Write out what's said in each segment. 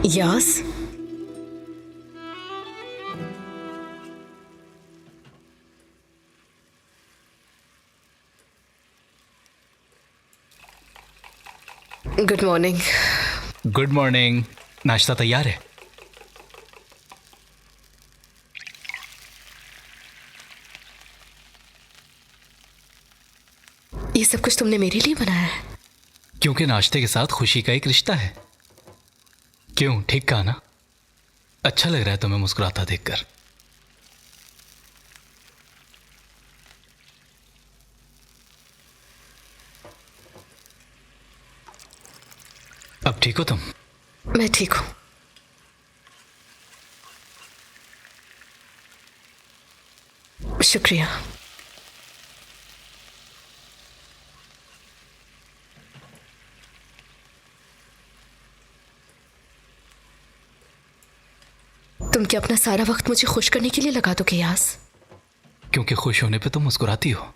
यास, good morning. Good morning. नाश्ता तैयार है? ये सब कुछ तुमने मेरे लिए बनाया है? क्योंकि नाश्ते के साथ खुशी का एक रिश्ता है। क्यों, ठीक कहा ना? अच्छा लग रहा है तुम्हें मुस्कुराता देखकर। अब ठीक हो तुम? मैं ठीक हूं। शुक्रिया। तुम क्या अपना सारा वक्त मुझे खुश करने के लिए लगा दोगे यास? क्योंकि खुश होने पे तुम मुस्कुराती हो,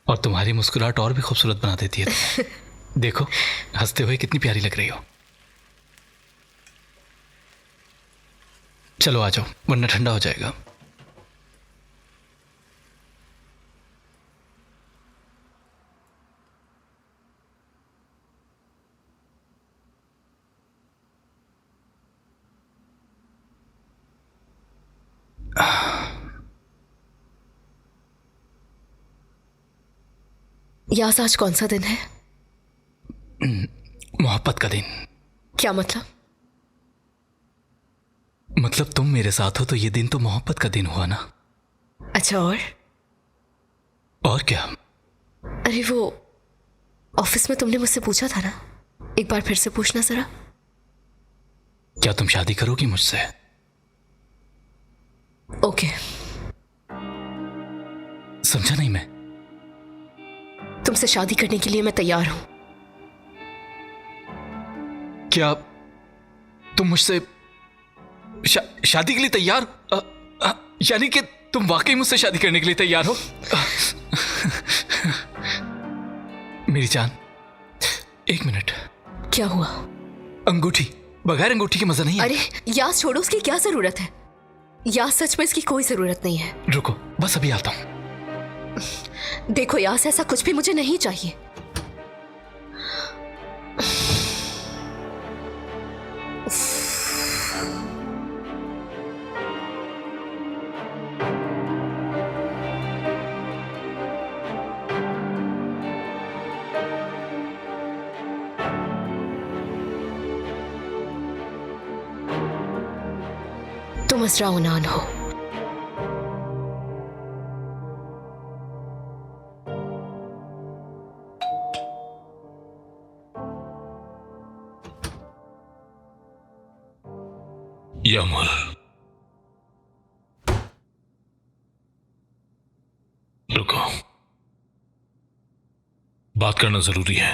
और तुम्हारी मुस्कुराहट और भी खूबसूरत बना देती है। देखो, हंसते हुए कितनी प्यारी लग रही हो। चलो आ जाओ, वरना ठंडा हो जाएगा। यास, आज कौन सा दिन है? मोहब्बत का दिन। क्या मतलब? मतलब तुम मेरे साथ हो तो ये दिन तो मोहब्बत का दिन हुआ ना। अच्छा, और क्या? अरे वो ऑफिस में तुमने मुझसे पूछा था ना, एक बार फिर से पूछना जरा। क्या तुम शादी करोगी मुझसे? ओके। समझा नहीं मैं। तुमसे शादी करने के लिए मैं तैयार हूं। क्या तुम मुझसे शादी के लिए तैयार? यानी कि तुम वाकई मुझसे शादी करने के लिए तैयार हो? मेरी जान, एक मिनट। क्या हुआ? अंगूठी, बगैर अंगूठी के मजा नहीं है। अरे यास, छोड़ो, उसकी क्या जरूरत है? यास, सच में इसकी कोई जरूरत नहीं है। रुको, बस अभी आता हूं। देखो यास, ऐसा कुछ भी मुझे नहीं चाहिए। तुम असरा उनान हो। यमल, रुको, बात करना जरूरी है।